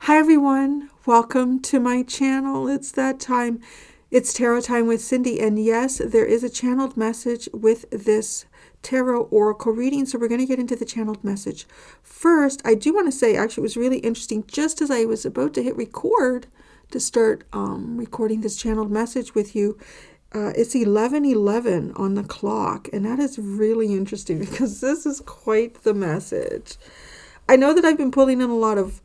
Hi everyone, welcome to my channel. It's that time. It's tarot time with Cindy, and yes, there is a channeled message with this tarot oracle reading, so we're going to get into the channeled message. First, I do want to say, actually, it was really interesting. Just as I was about to hit record to start recording this channeled message with you, it's 11:11 on the clock, and that is really interesting because this is quite the message. I know that I've been pulling in a lot of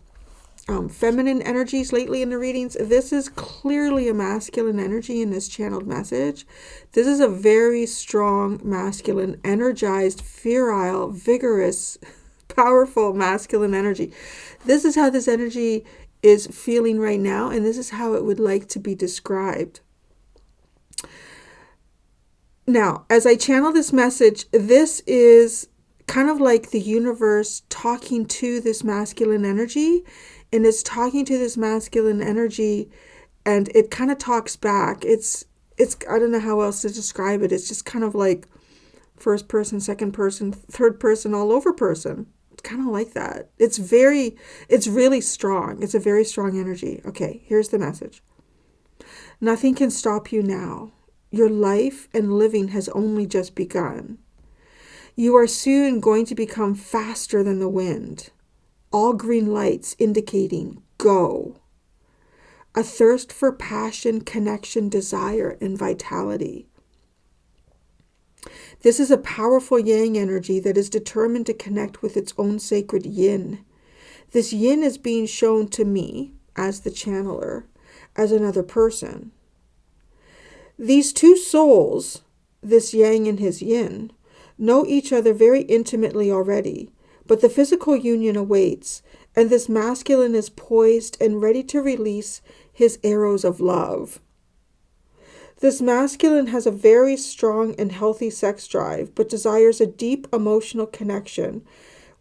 feminine energies lately in the readings. This is clearly a masculine energy in this channeled message. This is a very strong masculine, energized, virile, vigorous, powerful masculine energy. This is how this energy is feeling right now, and this is how it would like to be described. Now, as I channel this message, this is kind of like the universe talking to this masculine energy, and it's talking to this masculine energy, and it kind of talks back. It's I don't know how else to describe it. It's just kind of like first person, second person, third person, all over person. It's kind of like that. It's really strong. It's a very strong energy. Okay, here's the message. Nothing can stop you now. Your life and living has only just begun. You are soon going to become faster than the wind. All green lights indicating go. A thirst for passion, connection, desire, and vitality. This is a powerful yang energy that is determined to connect with its own sacred yin. This yin is being shown to me, as the channeler, as another person. These two souls, this yang and his yin, know each other very intimately already, but the physical union awaits, and this masculine is poised and ready to release his arrows of love. This masculine has a very strong and healthy sex drive, but desires a deep emotional connection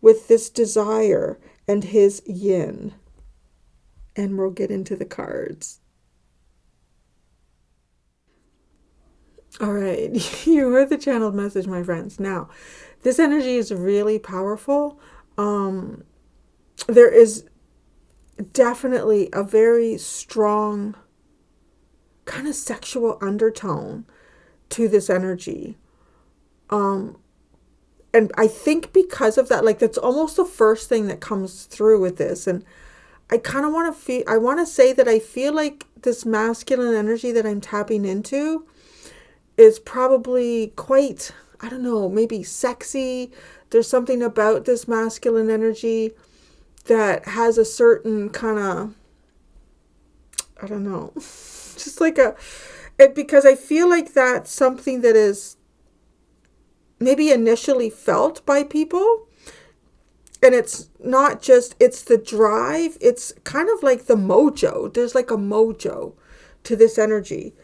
with this desire and his yin. And we'll get into the cards. All right, you heard the channeled message, my friends. Now, this energy is really powerful. There is definitely a very strong kind of sexual undertone to this energy. And I think because of that, like that's almost the first thing that comes through with this. And I kind of want to say that I feel like this masculine energy that I'm tapping into is probably quite, I don't know, maybe sexy. There's something about this masculine energy that has a certain kind of, I don't know, just like because I feel like that's something that is maybe initially felt by people. And it's not just, it's the drive. It's kind of like the mojo. There's like a mojo to this energy.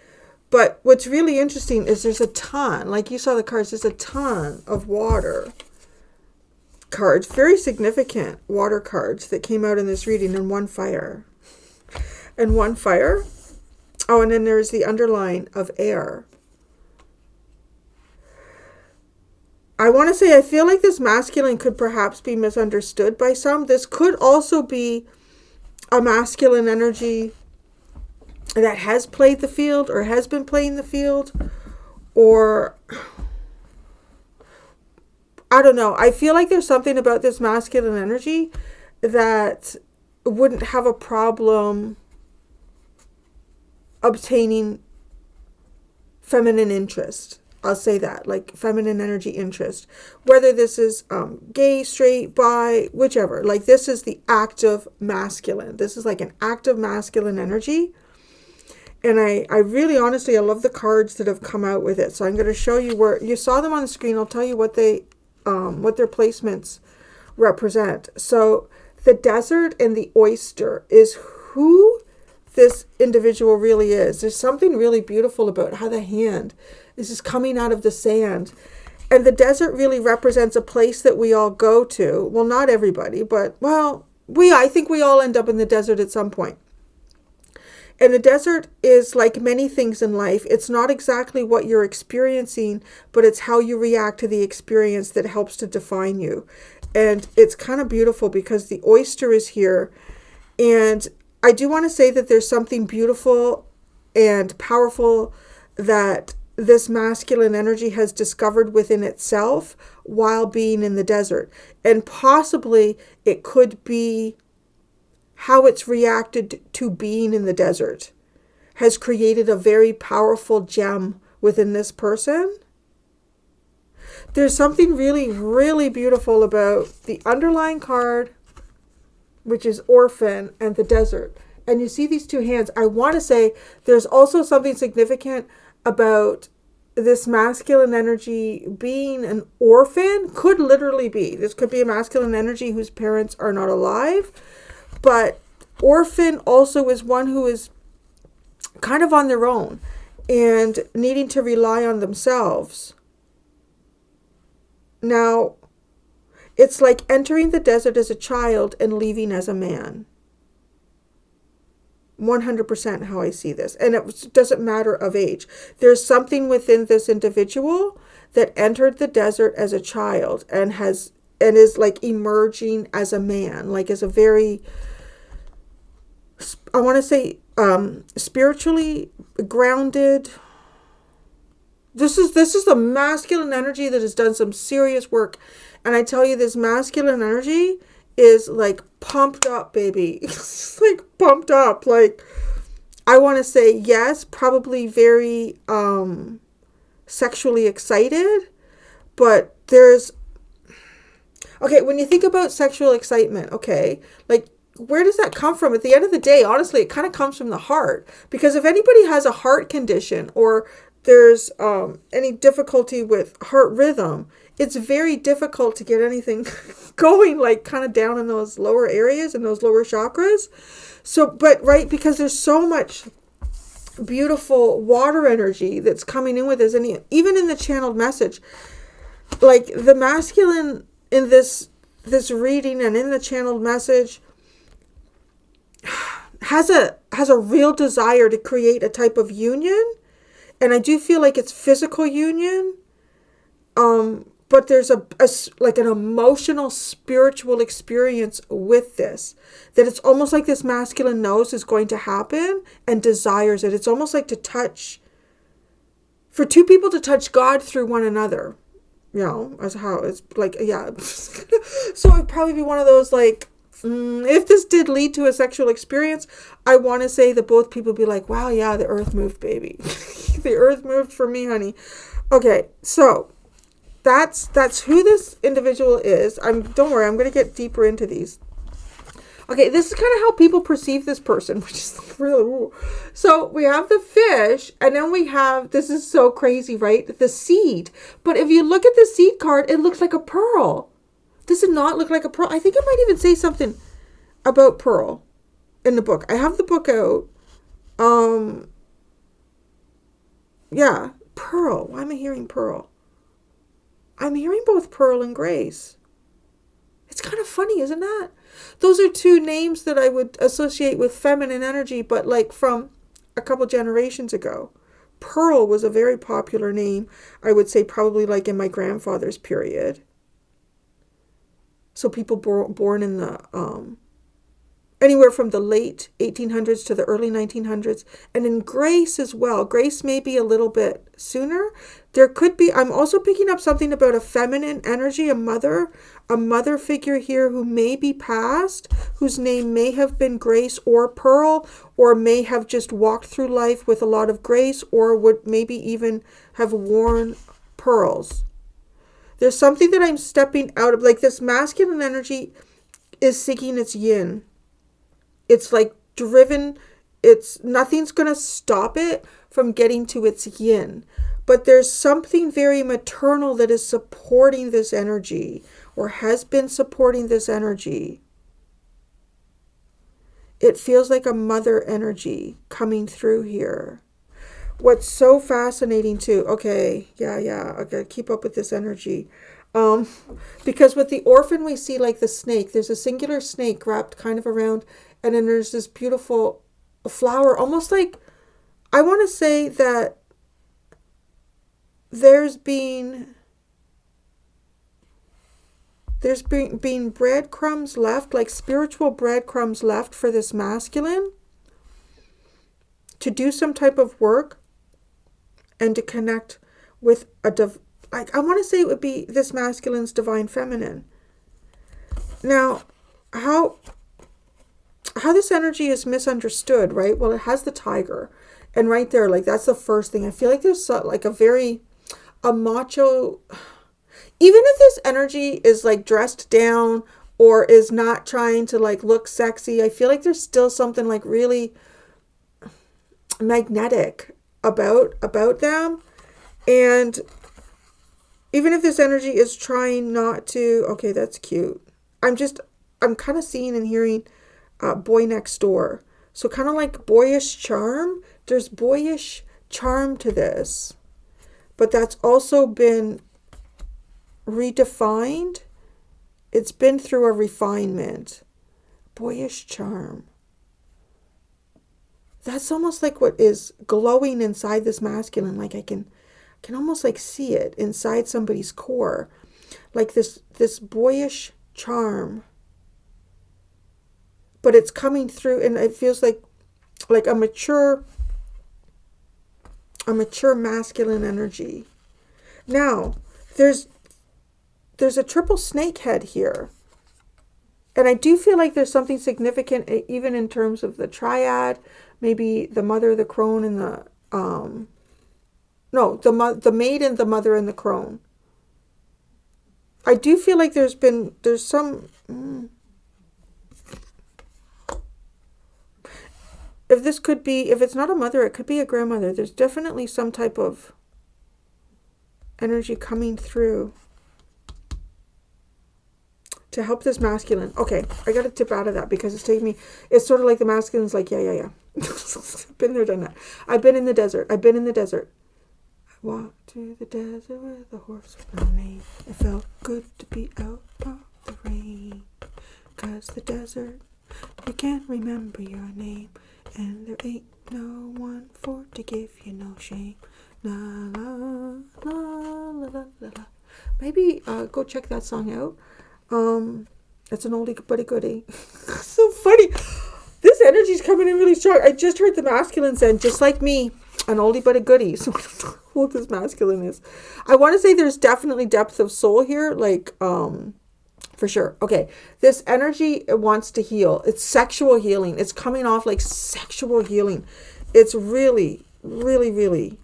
But what's really interesting is there's a ton, like you saw the cards, there's a ton of water cards, very significant water cards that came out in this reading, and one fire. And one fire. Oh, and then there's the underline of air. I want to say, I feel like this masculine could perhaps be misunderstood by some. This could also be a masculine energy that has played the field or has been playing the field, or I don't know. I feel like there's something about this masculine energy that wouldn't have a problem obtaining feminine interest. I'll say that, like feminine energy interest, whether this is gay, straight, bi, whichever. Like this is the active masculine. This is like an active masculine energy. And I really, honestly, I love the cards that have come out with it. So I'm going to show you where you saw them on the screen. I'll tell you what their placements represent. So the desert and the oyster is who this individual really is. There's something really beautiful about how the hand is just coming out of the sand. And the desert really represents a place that we all go to. Well, not everybody, but, well, I think we all end up in the desert at some point. And the desert is like many things in life. It's not exactly what you're experiencing, but it's how you react to the experience that helps to define you. And it's kind of beautiful because the oyster is here And I do want to say that there's something beautiful and powerful that this masculine energy has discovered within itself while being in the desert. And possibly it could be how it's reacted to being in the desert has created a very powerful gem within this person. There's something really, really beautiful about the underlying card, which is orphan, and the desert. And you see these two hands. I want to say there's also something significant about this masculine energy being an orphan. Could literally be. This could be a masculine energy whose parents are not alive. But orphan also is one who is kind of on their own and needing to rely on themselves. Now, it's like entering the desert as a child and leaving as a man. 100% how I see this. And it doesn't matter of age. There's something within this individual that entered the desert as a child and is like emerging as a man, like as a very, I want to say, spiritually grounded. This is the masculine energy that has done some serious work. And I tell you, this masculine energy is like pumped up, baby. It's like pumped up. Like, I want to say yes, probably very sexually excited. But there's, okay, when you think about sexual excitement, okay, like, where does that come from? At the end of the day, honestly, it kind of comes from the heart. Because if anybody has a heart condition or there's any difficulty with heart rhythm, it's very difficult to get anything going, like kind of down in those lower areas and those lower chakras. So, but right, because there's so much beautiful water energy that's coming in with this, and even in the channeled message, like the masculine in this reading and in the channeled message has a real desire to create a type of union. And I do feel like it's physical union, but there's like an emotional, spiritual experience with this, that it's almost like this masculine knows is going to happen and desires it. It's almost like for two people to touch God through one another, you know, as how it's like, yeah. So it'd probably be one of those, like, if this did lead to a sexual experience, I want to say that both people be like, wow, yeah, the earth moved, baby. The earth moved for me, honey. Okay, so that's who this individual is. Don't worry, I'm going to get deeper into these. Okay, this is kind of how people perceive this person, which is really, ooh. So we have the fish, and then we have, this is so crazy, right? The seed. But if you look at the seed card, it looks like a pearl. Does it not look like a pearl? I think it might even say something about pearl in the book. I have the book out. Yeah, pearl. Why am I hearing pearl? I'm hearing both pearl and grace. It's kind of funny, isn't that? Those are two names that I would associate with feminine energy, but like from a couple generations ago. Pearl was a very popular name, I would say probably like in my grandfather's period. So people born in the, anywhere from the late 1800s to the early 1900s. And in grace as well. Grace may be a little bit sooner. There could be, I'm also picking up something about a feminine energy, a mother figure here who may be passed, whose name may have been Grace or Pearl, or may have just walked through life with a lot of grace, or would maybe even have worn pearls. There's something that I'm stepping out of, like this masculine energy is seeking its yin. It's like driven, nothing's going to stop it from getting to its yin. But there's something very maternal that is supporting this energy, or has been supporting this energy. It feels like a mother energy coming through here. What's so fascinating too, okay, I gotta keep up with this energy. Because with the orphan we see like the snake, there's a singular snake wrapped kind of around, and then there's this beautiful flower, almost like, I want to say that there's been There's been breadcrumbs left, like spiritual breadcrumbs left for this masculine to do some type of work and to connect with like I want to say it would be this masculine's divine feminine. Now, how this energy is misunderstood, right? Well, it has the tiger, and right there, like that's the first thing. I feel like there's like a macho. Even if this energy is like dressed down or is not trying to like look sexy, I feel like there's still something like really magnetic about them. And even if this energy is trying not to, okay, that's cute. I'm kind of seeing and hearing boy next door. So kind of like boyish charm. There's boyish charm to this. But that's also been redefined. It's been through a refinement. Boyish charm. That's almost like what is glowing inside this masculine. Like I can almost like see it inside somebody's core. Like this boyish charm. But it's coming through, and it feels like a mature masculine energy. Now, there's a triple snake head here. And I do feel like there's something significant even in terms of the triad, maybe the mother, the crone, and the maid and the mother and the crone. I do feel like there's some if it's not a mother, it could be a grandmother. There's definitely some type of energy coming through to help this masculine. Okay, I got to tip out of that because it's sort of like the masculine's like, yeah. Been there, done that. I've been in the desert. I walked through the desert with a horse with no name. It felt good to be out of the rain. 'Cause the desert, you can't remember your name. And there ain't no one for to give you no shame. La la la la la la. Maybe go check that song out. It's an oldie but a goodie. So funny. This energy's coming in really strong. I just heard the masculine saying, just like me, an oldie but a goodie. So I don't know what this masculine is. I want to say there's definitely depth of soul here, like for sure. Okay, this energy wants to heal. It's sexual healing. It's coming off like sexual healing. It's really, really, really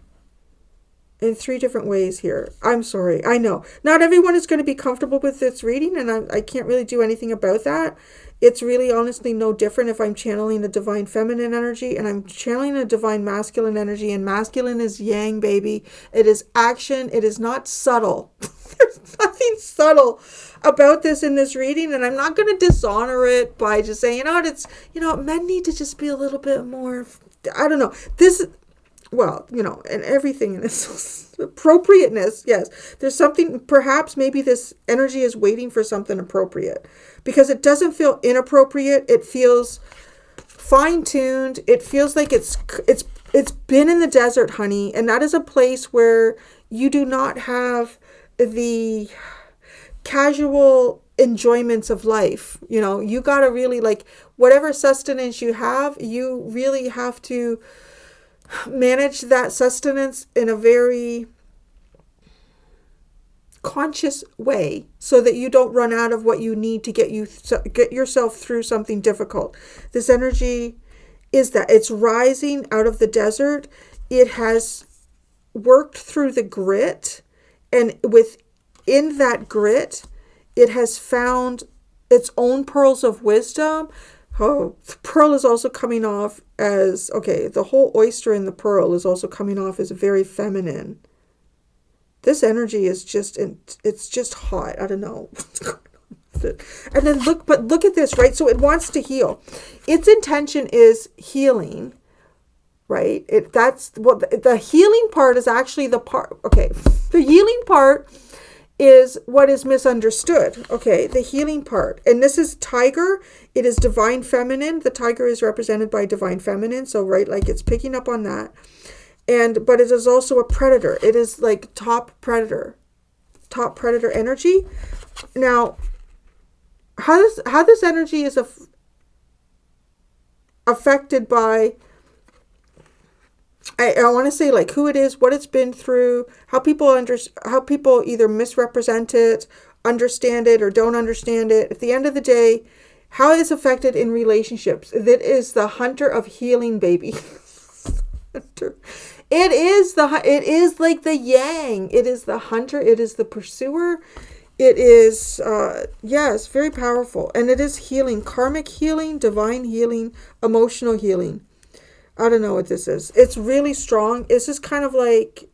in 3 different ways here. I'm sorry. I know. Not everyone is going to be comfortable with this reading, and I can't really do anything about that. It's really honestly no different if I'm channeling a divine feminine energy and I'm channeling a divine masculine energy, and masculine is yang, baby. It is action. It is not subtle. There's nothing subtle about this in this reading, and I'm not going to dishonor it by just saying, men need to just be a little bit more, I don't know. And everything in this appropriateness, yes. There's something, perhaps maybe this energy is waiting for something appropriate because it doesn't feel inappropriate. It feels fine-tuned. It feels like it's been in the desert, honey, and that is a place where you do not have the casual enjoyments of life. You got to really, like, whatever sustenance you have, you really have to manage that sustenance in a very conscious way so that you don't run out of what you need to get yourself through something difficult. This energy is that it's rising out of the desert. It has worked through the grit, and within that grit, it has found its own pearls of wisdom. Oh, the pearl is also coming off as, the whole oyster in the pearl is also coming off as very feminine. This energy is it's just hot. I don't know what's going on with it. And then look at this, right? So it wants to heal. Its intention is healing, right? The healing part is actually the part, the healing part is what is misunderstood. The healing part. And this is tiger. It is divine feminine. The tiger is represented by divine feminine. So, right, like it's picking up on that. But it is also a predator. It is like top predator energy. Now, how this energy is affected by, I want to say like who it is, what it's been through, how people either misrepresent it, understand it, or don't understand it. At the end of the day, how it's affected in relationships. That is the hunter of healing, baby. It is like the yang. It is the hunter. It is the pursuer. It is, yes, very powerful. And it is healing, karmic healing, divine healing, emotional healing. I don't know what this is. It's really strong. It's just kind of like,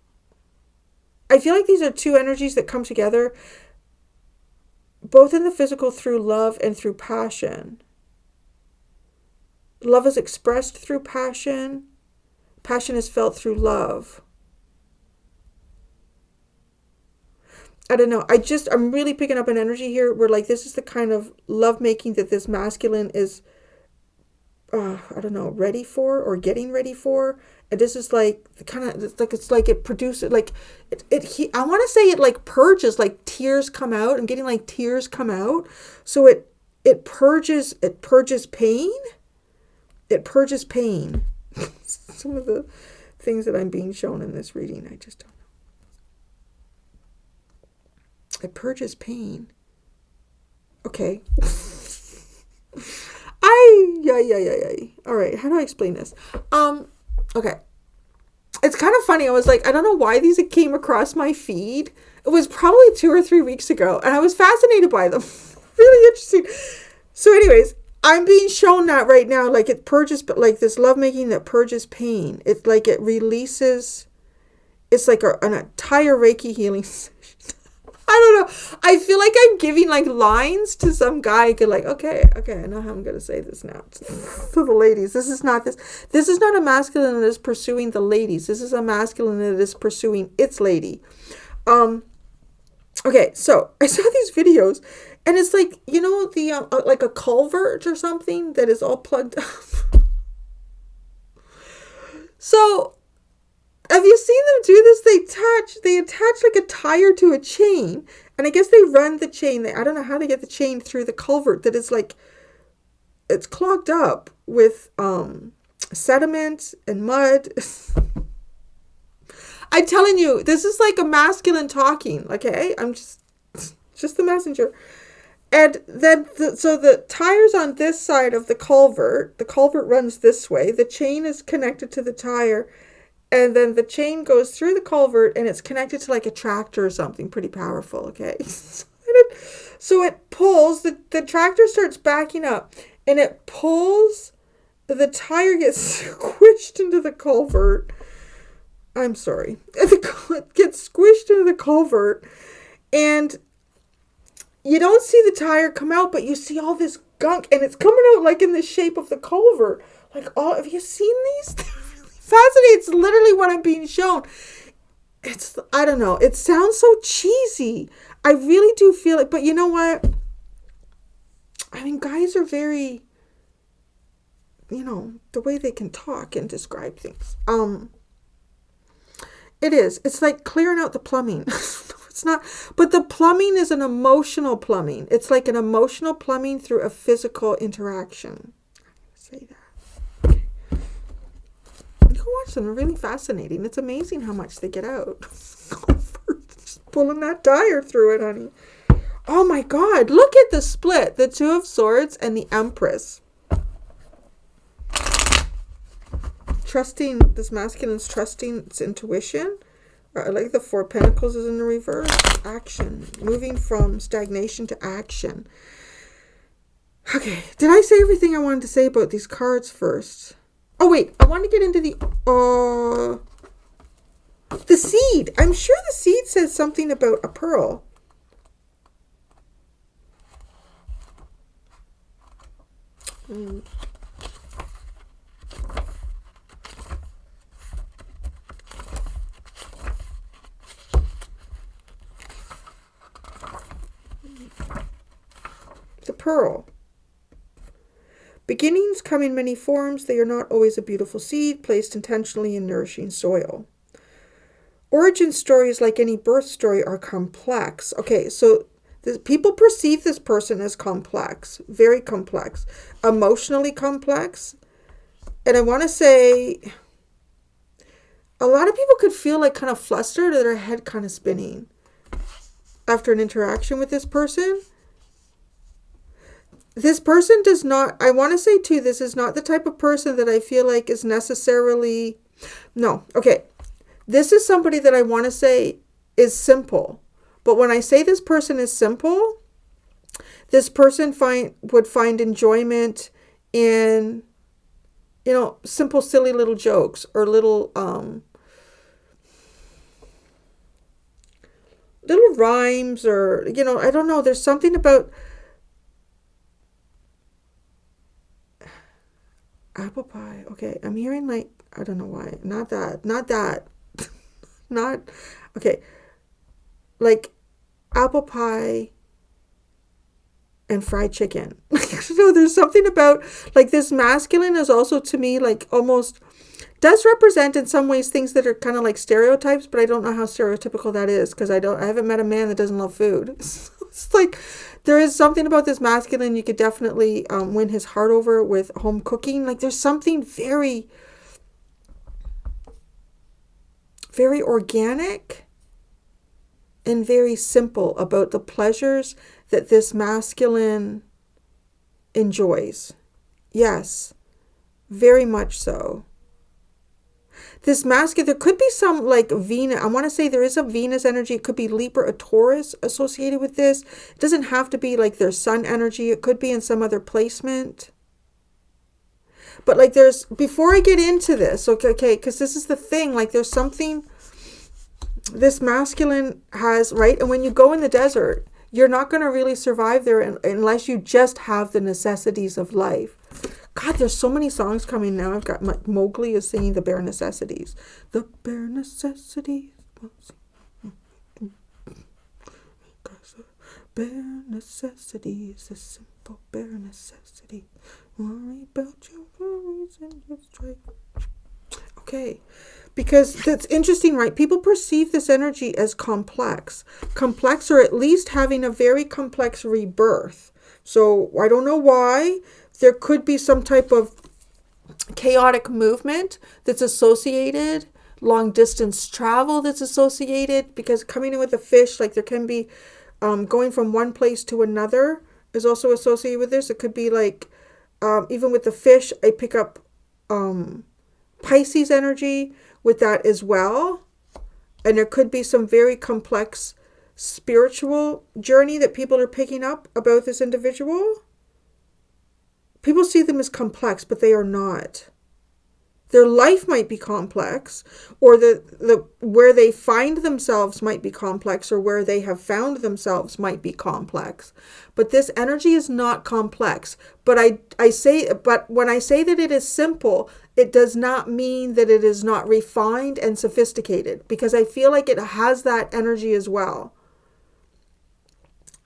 I feel like these are two energies that come together, both in the physical through love and through passion. Love is expressed through passion. Passion is felt through love. I don't know. I'm really picking up an energy here where like this is the kind of lovemaking that this masculine is, I don't know, ready for or getting ready for. And this is like the kind of, it's like it produces, like I want to say it like purges, like tears come out. I'm getting like tears come out. So it purges pain. It purges pain. Some of the things that I'm being shown in this reading, I just don't know. It purges pain. Okay. All right. How do I explain this? Okay. It's kind of funny. I was like, I don't know why these came across my feed. It was probably 2 or 3 weeks ago, and I was fascinated by them. Really interesting. So anyways, I'm being shown that right now, like it purges, but like this lovemaking that purges pain. It's like it releases, it's like an entire Reiki healing session. I don't know. I feel like I'm giving like lines to some guy. Could like, okay, I know how I'm going to say this now. To the ladies. This is not a masculine that is pursuing the ladies. This is a masculine that is pursuing its lady. Okay, so I saw these videos and it's like, you know, the like a culvert or something that is all plugged up. So have you seen them do this? They attach like a tire to a chain, and I guess they run the chain. I don't know how they get the chain through the culvert that is like, it's clogged up with sediment and mud. I'm telling you, this is like a masculine talking. Okay, I'm just the messenger. And then, so the tire's on this side of the culvert. The culvert runs this way. The chain is connected to the tire. And then the chain goes through the culvert and it's connected to like a tractor or something pretty powerful, okay? So it pulls, the tractor starts backing up and it pulls, the tire gets squished into the culvert. I'm sorry. It gets squished into the culvert and you don't see the tire come out, but you see all this gunk and it's coming out like in the shape of the culvert. Like, have you seen these? Fascinating. It's literally what I'm being shown. I don't know. It sounds so cheesy. I really do feel it. But you know what? I mean, guys are very, you know, the way they can talk and describe things. It is. It's like clearing out the plumbing. It's not. But the plumbing is an emotional plumbing. It's like an emotional plumbing through a physical interaction. Say that. You can watch them. They're really fascinating. It's amazing how much they get out. Just pulling that tire through it, honey. Oh my God. Look at the split. The Two of Swords and the Empress. This masculine's trusting its intuition. I like the Four of Pentacles is in the reverse. Action. Moving from stagnation to action. Okay. Did I say everything I wanted to say about these cards first? Oh, wait. I want to get into the seed. I'm sure the seed says something about a pearl. The pearl. Beginnings come in many forms. They are not always a beautiful seed placed intentionally in nourishing soil. Origin stories, like any birth story, are complex. Okay, so People perceive this person as complex, very complex, emotionally complex. And I want to say a lot of people could feel like kind of flustered or their head kind of spinning after an interaction with this person. This person does not, I want to say too, this is not the type of person that I feel like is necessarily, no, okay. This is somebody that I want to say is simple. But when I say this person is simple, this person would find enjoyment in, simple, silly little jokes or little rhymes or, I don't know. There's something about apple pie. Okay, I'm hearing like, I don't know why. Not that. Not, okay. Like apple pie and fried chicken. There's something about like this masculine is also to me like almost does represent in some ways things that are kind of like stereotypes, but I don't know how stereotypical that is because I haven't met a man that doesn't love food. It's like there is something about this masculine you could definitely win his heart over with home cooking. Like there's something very, very organic and very simple about the pleasures that this masculine enjoys. Yes, very much so. This masculine, there could be some like Venus. I want to say there is a Venus energy. It could be Libra or Taurus associated with this. It doesn't have to be like their sun energy. It could be in some other placement. But like before I get into this, okay, because this is the thing, like there's something this masculine has, right? And when you go in the desert, you're not going to really survive there unless you just have the necessities of life. God, there's so many songs coming now. I've got Mowgli is singing the bare necessities. The bare necessities. Bare necessities, a simple bare necessity. Worry about your worries and just try. Okay. Because that's interesting, right? People perceive this energy as complex or at least having a very complex rebirth. So I don't know why. There could be some type of chaotic movement that's associated, long distance travel that's associated, because coming in with a fish, like there can be going from one place to another is also associated with this. It could be like, even with the fish, I pick up Pisces energy with that as well. And there could be some very complex spiritual journey that people are picking up about this individual. People see them as complex, but they are not. Their life might be complex, or the where they find themselves might be complex, or where they have found themselves might be complex. But this energy is not complex. But but when I say that it is simple, it does not mean that it is not refined and sophisticated, because I feel like it has that energy as well.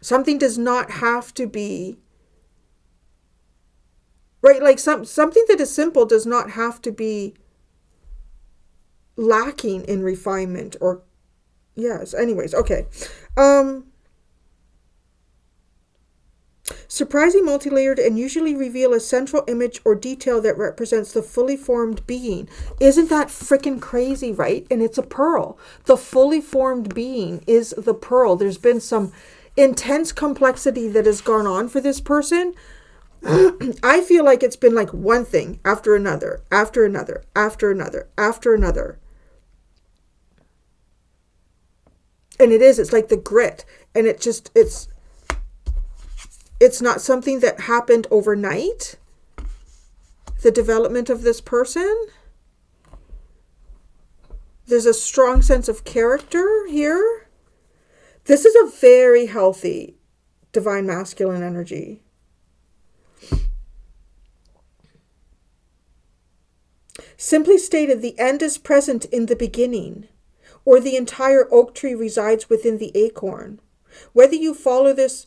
Something does not have to be right, like something that is simple does not have to be lacking in refinement or, yes, anyways, okay. Surprising, multi-layered, and usually reveal a central image or detail that represents the fully formed being. Isn't that freaking crazy, right? And it's a pearl. The fully formed being is the pearl. There's been some intense complexity that has gone on for this person. I feel like it's been like one thing after another, after another, after another, after another. And it's like the grit. And it's not something that happened overnight. The development of this person. There's a strong sense of character here. This is a very healthy divine masculine energy. Simply stated, the end is present in the beginning, or the entire oak tree resides within the acorn. Whether you follow this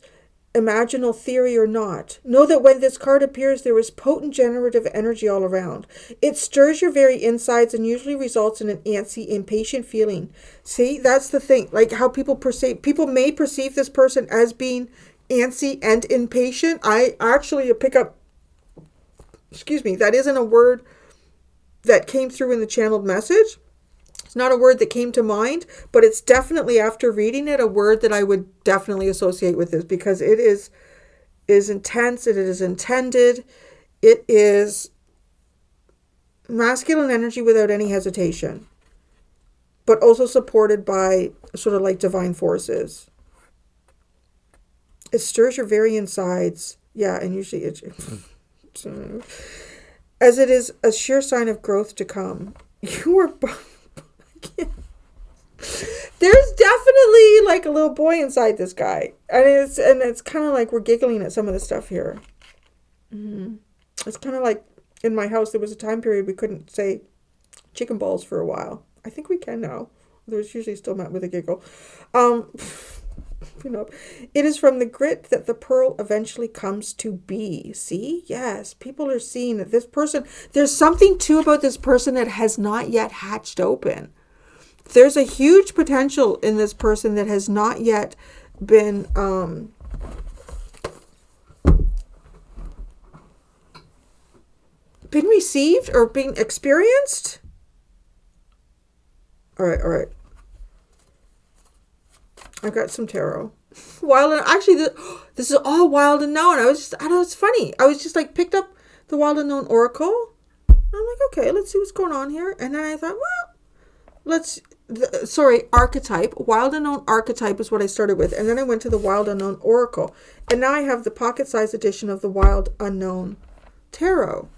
imaginal theory or not. Know that when this card appears, there is potent generative energy all around. It stirs your very insides and usually results in an antsy, impatient feeling. See, that's the thing. Like how people may perceive this person as being antsy and impatient. I actually pick up, that isn't a word that came through in the channeled message. It's not a word that came to mind, but it's definitely, after reading it, a word that I would definitely associate with this, because it is intense, it is intended, it is masculine energy without any hesitation, but also supported by sort of like divine forces. It stirs your very insides. Yeah, and usually as it is a sure sign of growth to come. You are... There's definitely like a little boy inside this guy, and it's kind of like we're giggling at some of the stuff here. It's kind of like in my house there was a time period we couldn't say chicken balls for a while. I think we can now. There's usually still met with a giggle. It is from the grit that the pearl eventually comes to be. See? Yes, people are seeing that this person, there's something too about this person that has not yet hatched open. There's a huge potential in this person that has not yet been received or being experienced. All right. I got some tarot. Wild and actually, this is all wild and known. I know it's funny. I was just like picked up the Wild and Known Oracle. I'm like, okay, let's see what's going on here. And then I thought, well, archetype. Wild Unknown Archetype is what I started with. And then I went to the Wild Unknown Oracle. And now I have the pocket-sized edition of the Wild Unknown Tarot.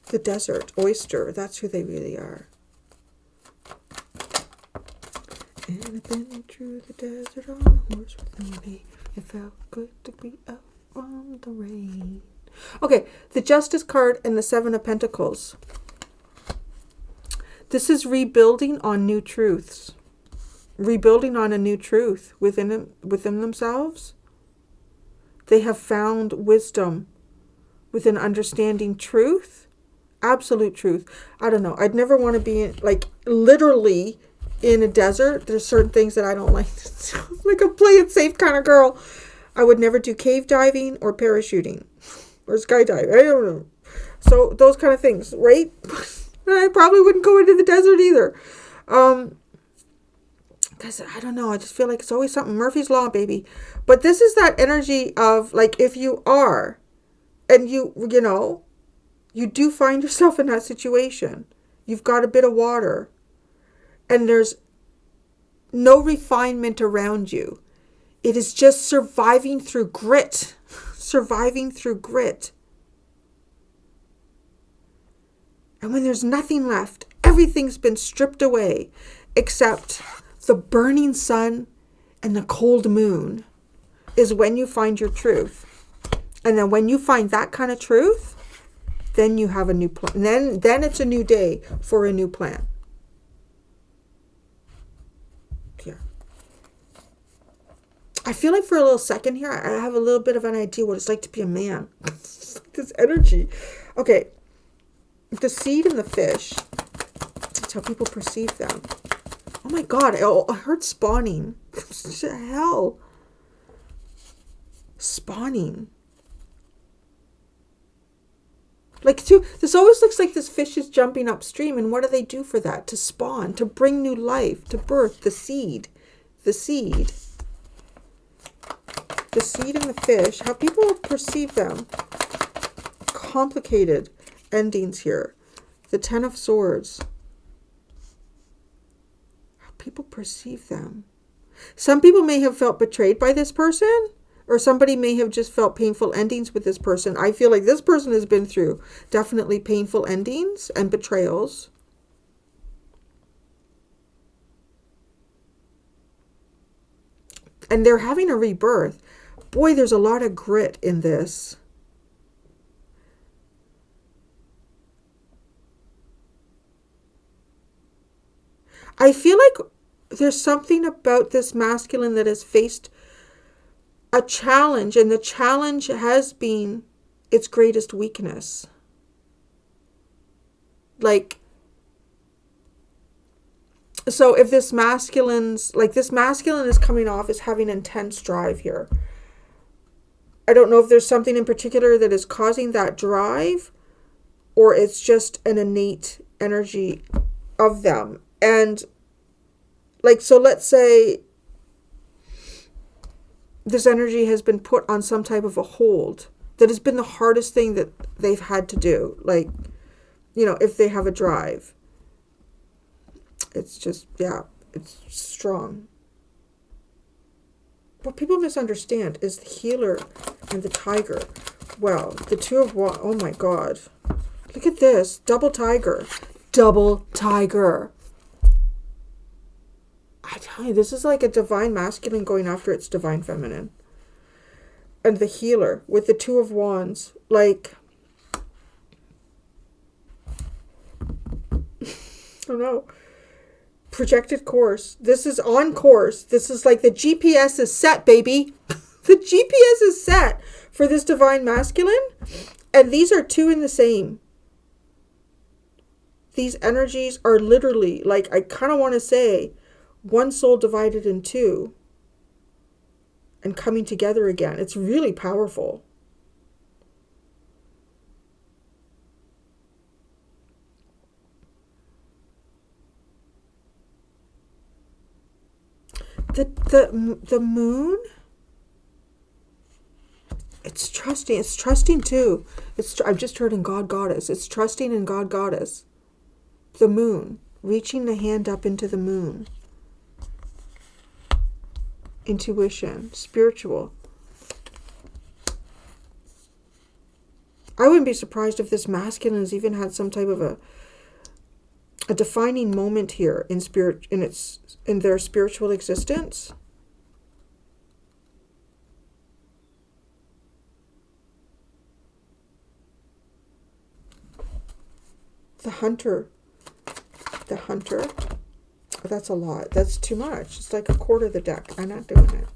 The desert oyster. That's who they really are. And I've been through the desert on a horse with me. It felt good to be out from the rain. Okay, the Justice card and the Seven of Pentacles. This is rebuilding on new truths. Rebuilding on a new truth within themselves. They have found wisdom within understanding truth. Absolute truth. I don't know. I'd never want to be literally in a desert. There's certain things that I don't like. Like a play it safe kind of girl. I would never do cave diving or parachuting or skydiving. I don't know. So those kind of things, right? I probably wouldn't go into the desert either. Because I don't know. I just feel like it's always something. Murphy's Law, baby. But this is that energy of like, if you are, and you do find yourself in that situation. You've got a bit of water. And there's no refinement around you. It is just surviving through grit. Surviving through grit. And when there's nothing left, everything's been stripped away except the burning sun and the cold moon is when you find your truth. And then when you find that kind of truth, then you have a new plan. Then it's a new day for a new plan. Yeah. I feel like for a little second here, I have a little bit of an idea what it's like to be a man. This energy. Okay. The seed and the fish. That's how people perceive them. Oh my God. I heard spawning. What the hell? Spawning. This always looks like this fish is jumping upstream. And what do they do for that? To spawn, to bring new life, to birth the seed. The seed. The seed and the fish. How people perceive them. Complicated endings here. The Ten of Swords. How people perceive them. Some people may have felt betrayed by this person. Or somebody may have just felt painful endings with this person. I feel like this person has been through definitely painful endings and betrayals. And they're having a rebirth. Boy, there's a lot of grit in this. I feel like there's something about this masculine that has faced a challenge, and the challenge has been its greatest weakness. Like, so if this masculine is coming off as having intense drive here. I don't know if there's something in particular that is causing that drive, or it's just an innate energy of them. And like, so let's say this energy has been put on some type of a hold that has been the hardest thing that they've had to do. Like, you know, if they have a drive, it's just, yeah, it's strong. What people misunderstand is the healer and the tiger. Well, the two of one, oh my God. Look at this, double tiger. Double tiger. I tell you, this is like a divine masculine going after its divine feminine. And the healer with the two of wands, like, I don't know. Projected course. This is on course. This is like the GPS is set, baby. The GPS is set for this divine masculine. And these are two in the same. These energies are literally, like, I kind of want to say, one soul divided in two and coming together again. It's really powerful. The moon, it's trusting too. I've just heard in God Goddess. It's trusting in God Goddess. The moon, reaching the hand up into the moon. Intuition, spiritual. I wouldn't be surprised if this masculine has even had some type of a defining moment here in spirit, in their spiritual existence. The hunter. That's a lot. That's too much. It's like a quarter of the deck. I'm not doing it.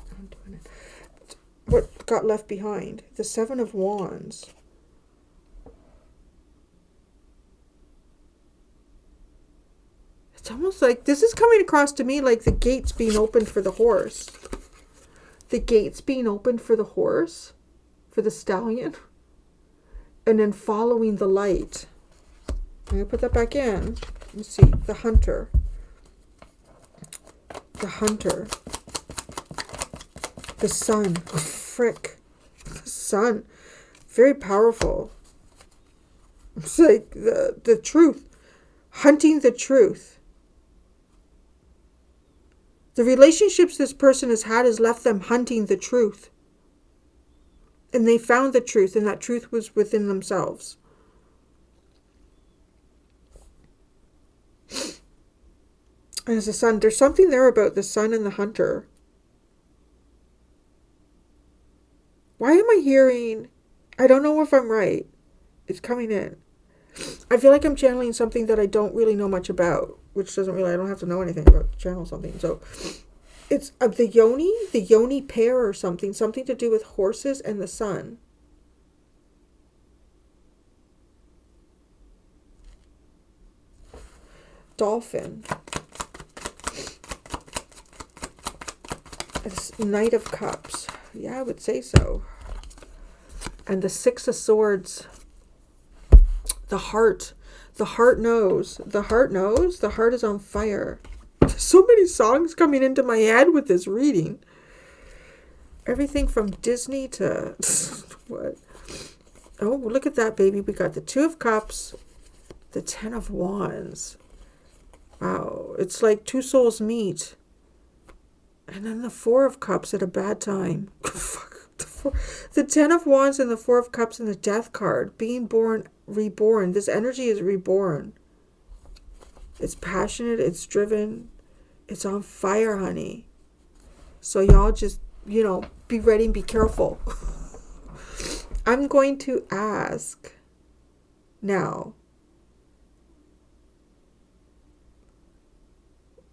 What got left behind? The Seven of Wands. It's almost like this is coming across to me like the gates being opened for the horse. The gates being opened for the horse, for the stallion, and then following the light. I'm going to put that back in. Let's see. The hunter. The hunter. The sun. Oh, frick. The sun. Very powerful. It's like the truth. Hunting the truth. The relationships this person has had has left them hunting the truth. And they found the truth, and that truth was within themselves. And as the sun, there's something there about the sun and the hunter. Why am I hearing, I don't know if I'm right. It's coming in. I feel like I'm channeling something that I don't really know much about, which doesn't really, I don't have to know anything about to channel something. So it's the yoni pair or something to do with horses and the sun. Dolphin. It's Knight of Cups. Yeah, I would say so. And the Six of Swords. The heart. The heart knows. The heart knows. The heart is on fire. There's so many songs coming into my head with this reading. Everything from Disney to what? Oh, look at that, baby. We got the Two of Cups, the Ten of Wands. Wow. It's like two souls meet. And then the Four of Cups at a bad time. Fuck. The Ten of Wands and the Four of Cups and the Death card. Being born, reborn. This energy is reborn. It's passionate. It's driven. It's on fire, honey. So y'all just, be ready and be careful. I'm going to ask now.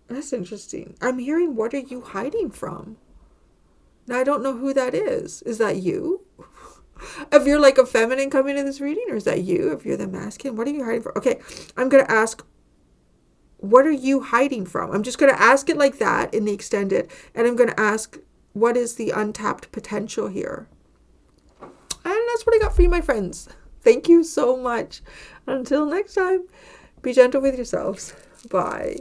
That's interesting. I'm hearing, what are you hiding from? Now, I don't know who that is. Is that you? If you're like a feminine coming to this reading, or is that you? If you're the masculine, what are you hiding from? Okay, I'm going to ask, what are you hiding from? I'm just going to ask it like that in the extended, and I'm going to ask, what is the untapped potential here? And that's what I got for you, my friends. Thank you so much. Until next time, be gentle with yourselves. Bye.